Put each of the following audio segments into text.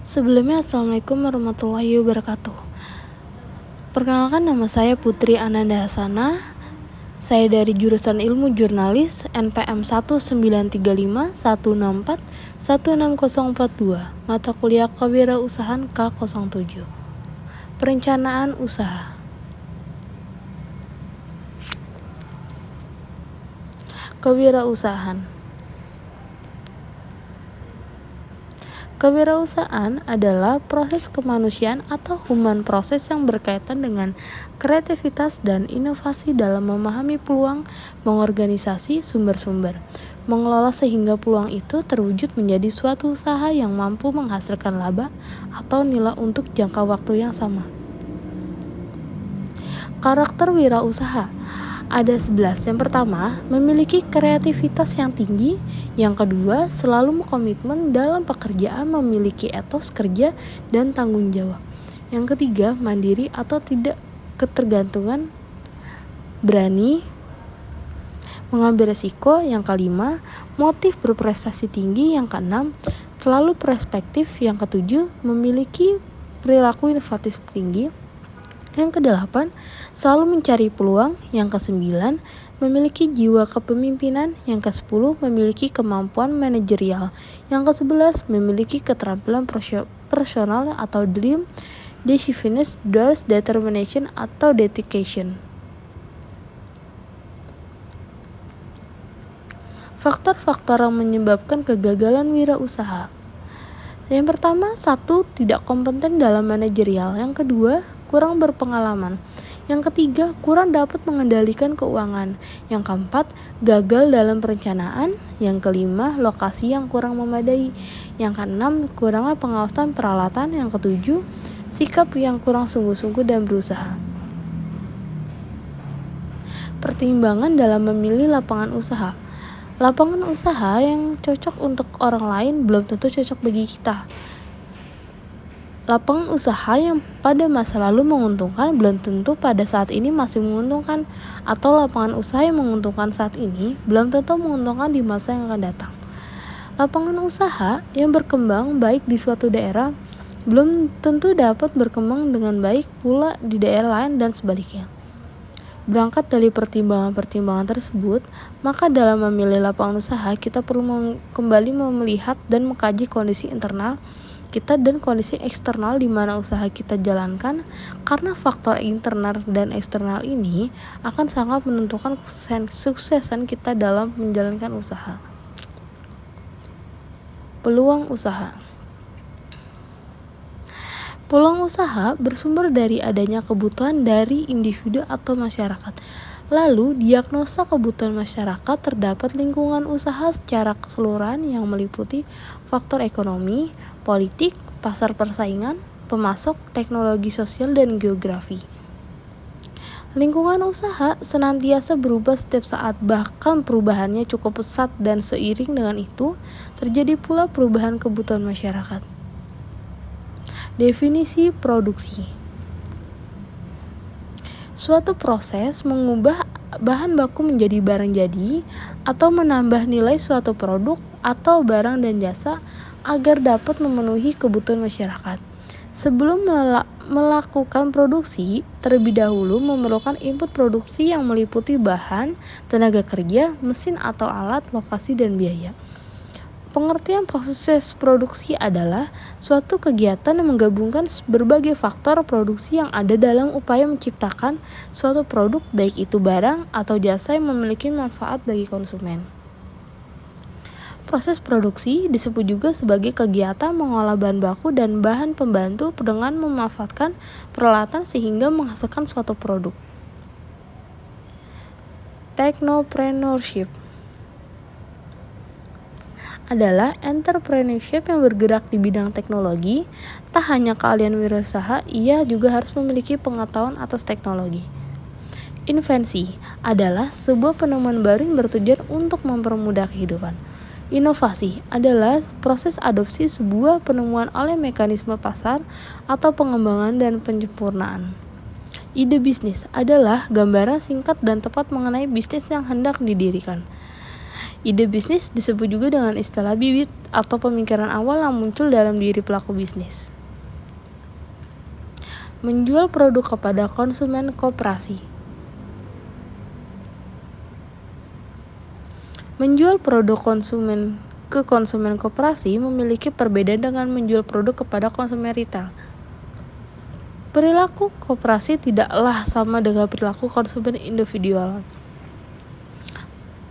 Sebelumnya, Assalamualaikum warahmatullahi wabarakatuh. Perkenalkan, nama saya Putri Ananda Hasanah. Saya dari jurusan Ilmu Jurnalis NPM 1935164 16042, mata kuliah Kewirausahaan K07. Perencanaan usaha. Kewirausahaan. Kewirausahaan adalah proses kemanusiaan atau human proses yang berkaitan dengan kreativitas dan inovasi dalam memahami peluang, mengorganisasi sumber-sumber, mengelola sehingga peluang itu terwujud menjadi suatu usaha yang mampu menghasilkan laba atau nilai untuk jangka waktu yang sama. Karakter wirausaha ada 11. Yang pertama, memiliki kreativitas yang tinggi. Yang kedua, selalu berkomitmen dalam pekerjaan, memiliki etos kerja dan tanggung jawab. Yang ketiga, mandiri atau tidak ketergantungan, berani mengambil resiko. Yang kelima, motif berprestasi tinggi. Yang keenam, selalu perspektif. Yang ketujuh, memiliki perilaku inovatif tinggi. Yang kedelapan, selalu mencari peluang. Yang kesembilan, memiliki jiwa kepemimpinan. Yang kesepuluh, memiliki kemampuan manajerial. Yang kesebelas, memiliki keterampilan personal atau dream, decisiveness, doors, determination atau dedication. Faktor-faktor yang menyebabkan kegagalan wirausaha. Yang pertama, 1. Tidak kompeten dalam manajerial. Yang kedua, kurang berpengalaman. Yang ketiga, kurang dapat mengendalikan keuangan. Yang keempat, gagal dalam perencanaan. Yang kelima, lokasi yang kurang memadai. Yang keenam, kurangnya pengawasan peralatan. Yang ketujuh, sikap yang kurang sungguh-sungguh dan berusaha. Pertimbangan dalam memilih lapangan usaha. Lapangan usaha yang cocok untuk orang lain belum tentu cocok bagi kita. Lapangan usaha yang pada masa lalu menguntungkan belum tentu pada saat ini masih menguntungkan, atau lapangan usaha yang menguntungkan saat ini belum tentu menguntungkan di masa yang akan datang. Lapangan usaha yang berkembang baik di suatu daerah belum tentu dapat berkembang dengan baik pula di daerah lain dan sebaliknya. Berangkat dari pertimbangan-pertimbangan tersebut, maka dalam memilih lapangan usaha kita perlu kembali melihat dan mengkaji kondisi internal kita dan kondisi eksternal di mana usaha kita jalankan, karena faktor internal dan eksternal ini akan sangat menentukan kesuksesan kita dalam menjalankan usaha. Peluang usaha. Peluang usaha bersumber dari adanya kebutuhan dari individu atau masyarakat. Lalu, diagnosa kebutuhan masyarakat terdapat lingkungan usaha secara keseluruhan yang meliputi faktor ekonomi, politik, pasar persaingan, pemasok, teknologi sosial, dan geografi. Lingkungan usaha senantiasa berubah setiap saat, bahkan perubahannya cukup pesat, dan seiring dengan itu, terjadi pula perubahan kebutuhan masyarakat. Definisi produksi. Suatu proses mengubah bahan baku menjadi barang jadi atau menambah nilai suatu produk atau barang dan jasa agar dapat memenuhi kebutuhan masyarakat. Sebelum melakukan produksi, terlebih dahulu memerlukan input produksi yang meliputi bahan, tenaga kerja, mesin atau alat, lokasi, dan biaya. Pengertian proses produksi adalah suatu kegiatan yang menggabungkan berbagai faktor produksi yang ada dalam upaya menciptakan suatu produk, baik itu barang atau jasa yang memiliki manfaat bagi konsumen. Proses produksi disebut juga sebagai kegiatan mengolah bahan baku dan bahan pembantu dengan memanfaatkan peralatan sehingga menghasilkan suatu produk. Technopreneurship adalah entrepreneurship yang bergerak di bidang teknologi. Tak hanya keahlian wirausaha, ia juga harus memiliki pengetahuan atas teknologi. Invensi adalah sebuah penemuan baru yang bertujuan untuk mempermudah kehidupan. Inovasi adalah proses adopsi sebuah penemuan oleh mekanisme pasar atau pengembangan dan penyempurnaan. Ide bisnis adalah gambaran singkat dan tepat mengenai bisnis yang hendak didirikan. Ide bisnis disebut juga dengan istilah bibit atau pemikiran awal yang muncul dalam diri pelaku bisnis. Menjual produk kepada konsumen koperasi. Menjual produk konsumen ke konsumen koperasi memiliki perbedaan dengan menjual produk kepada konsumen retail. Perilaku koperasi tidaklah sama dengan perilaku konsumen individual.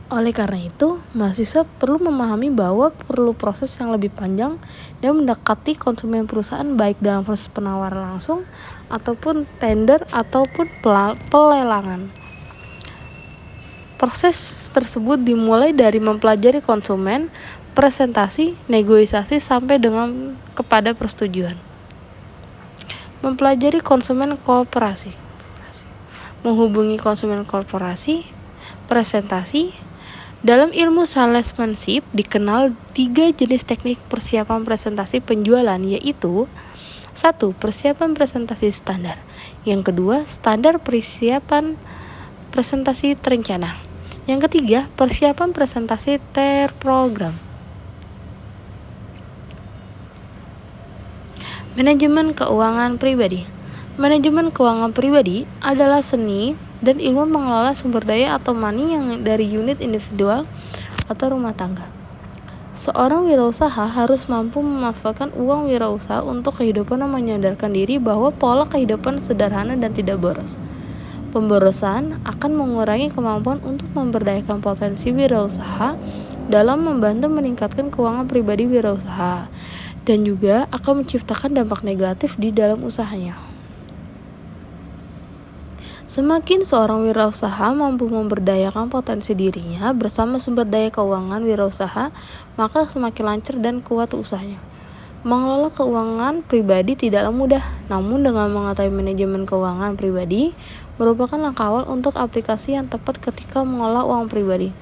Oleh karena itu, mahasiswa perlu memahami bahwa perlu proses yang lebih panjang dan mendekati konsumen perusahaan baik dalam proses penawaran langsung ataupun tender ataupun pelelangan. Proses tersebut dimulai dari mempelajari konsumen, presentasi, negosiasi sampai dengan kepada persetujuan. Mempelajari konsumen koperasi. Menghubungi konsumen korporasi, presentasi. Dalam ilmu salesmanship dikenal 3 jenis teknik persiapan presentasi penjualan, yaitu 1. Persiapan presentasi standar. Yang kedua, standar persiapan presentasi terencana. Yang ketiga, persiapan presentasi terprogram. Manajemen keuangan pribadi. Manajemen keuangan pribadi adalah seni dan ilmu mengelola sumber daya atau money yang dari unit individual atau rumah tangga. Seorang wirausaha harus mampu memanfaatkan uang wirausaha untuk kehidupan yang menyadarkan diri bahwa pola kehidupan sederhana dan tidak boros. Pemborosan akan mengurangi kemampuan untuk memberdayakan potensi wirausaha dalam membantu meningkatkan keuangan pribadi wirausaha dan juga akan menciptakan dampak negatif di dalam usahanya. Semakin seorang wirausaha mampu memberdayakan potensi dirinya bersama sumber daya keuangan wirausaha, maka semakin lancar dan kuat usahanya. Mengelola keuangan pribadi tidaklah mudah, namun dengan mengetahui manajemen keuangan pribadi merupakan langkah awal untuk aplikasi yang tepat ketika mengelola uang pribadi.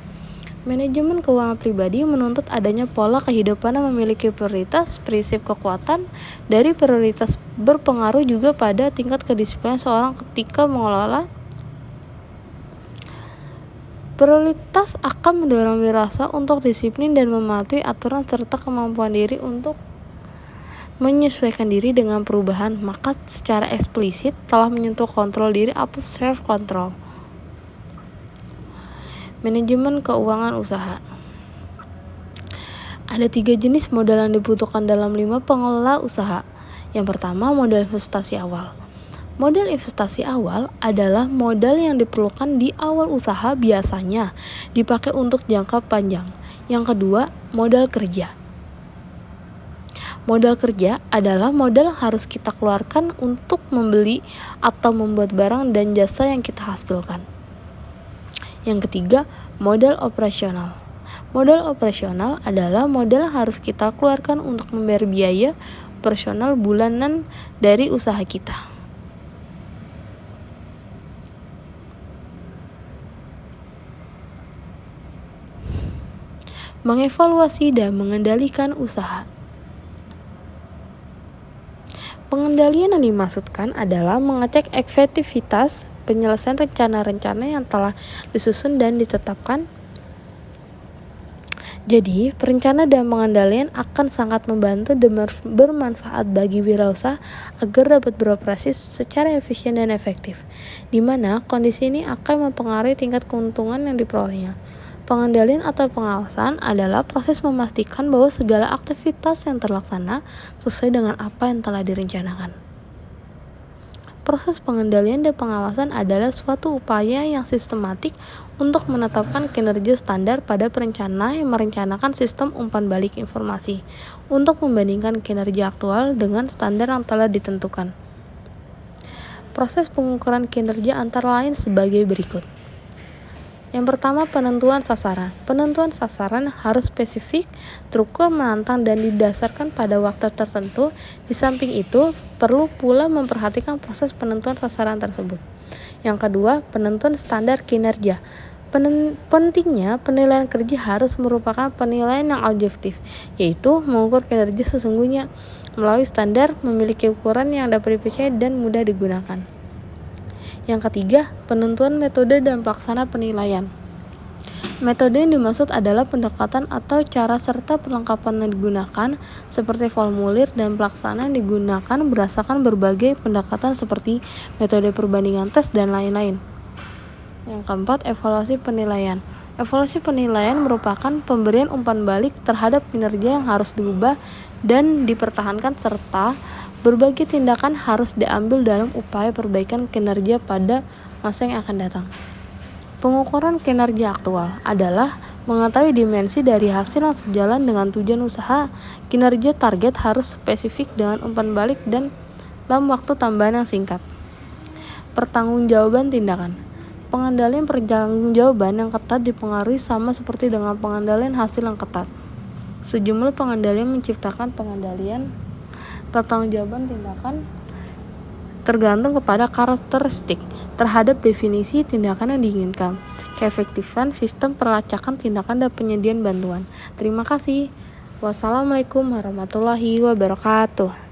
Manajemen keuangan pribadi menuntut adanya pola kehidupan yang memiliki prioritas, prinsip kekuatan dari prioritas berpengaruh juga pada tingkat kedisiplinan seorang ketika mengelola. Prioritas akan mendorong wirausaha untuk disiplin dan mematuhi aturan serta kemampuan diri untuk menyesuaikan diri dengan perubahan, maka secara eksplisit telah menyentuh kontrol diri atau self control. Manajemen keuangan usaha. Ada 3 jenis modal yang dibutuhkan dalam 5 pengelola usaha. Yang pertama, modal investasi awal. Modal investasi awal adalah modal yang diperlukan di awal usaha, biasanya dipakai untuk jangka panjang. Yang kedua, modal kerja. Modal kerja adalah modal yang harus kita keluarkan untuk membeli atau membuat barang dan jasa yang kita hasilkan. Yang ketiga, modal operasional. Modal operasional adalah modal yang harus kita keluarkan untuk membayar biaya operasional bulanan dari usaha kita. Mengevaluasi dan mengendalikan usaha. Pengendalian yang dimaksudkan adalah mengecek efektivitas penyelesaian rencana-rencana yang telah disusun dan ditetapkan. Jadi, perencanaan dan pengendalian akan sangat membantu dan bermanfaat bagi wirausaha agar dapat beroperasi secara efisien dan efektif, di mana kondisi ini akan mempengaruhi tingkat keuntungan yang diperolehnya. Pengendalian atau pengawasan adalah proses memastikan bahwa segala aktivitas yang terlaksana sesuai dengan apa yang telah direncanakan. Proses pengendalian dan pengawasan adalah suatu upaya yang sistematik untuk menetapkan kinerja standar pada perencana yang merencanakan sistem umpan balik informasi untuk membandingkan kinerja aktual dengan standar yang telah ditentukan. Proses pengukuran kinerja antara lain sebagai berikut. Yang pertama, penentuan sasaran. Penentuan sasaran harus spesifik, terukur, menantang, dan didasarkan pada waktu tertentu. Di samping itu, perlu pula memperhatikan proses penentuan sasaran tersebut. Yang kedua, penentuan standar kinerja. Pentingnya, penilaian kerja harus merupakan penilaian yang objektif, yaitu mengukur kinerja sesungguhnya melalui standar, memiliki ukuran yang dapat dipercaya dan mudah digunakan. Yang ketiga, penentuan metode dan pelaksana penilaian. Metode yang dimaksud adalah pendekatan atau cara serta perlengkapan yang digunakan, seperti formulir dan pelaksanaan digunakan berdasarkan berbagai pendekatan seperti metode perbandingan tes dan lain-lain. Yang keempat, evaluasi penilaian. Evaluasi penilaian merupakan pemberian umpan balik terhadap kinerja yang harus diubah dan dipertahankan serta berbagai tindakan harus diambil dalam upaya perbaikan kinerja pada masa yang akan datang. Pengukuran kinerja aktual adalah mengetahui dimensi dari hasil yang sejalan dengan tujuan usaha. Kinerja target harus spesifik dengan umpan balik dan dalam waktu tambahan yang singkat. Pertanggungjawaban tindakan. Pengendalian pertanggungjawaban yang ketat dipengaruhi sama seperti dengan pengendalian hasil yang ketat. Sejumlah pengendalian menciptakan pengendalian pertanggungjawaban tindakan tergantung kepada karakteristik terhadap definisi tindakan yang diinginkan, keefektifan sistem pelacakan tindakan dan penyediaan bantuan. Terima kasih. Wassalamualaikum warahmatullahi wabarakatuh.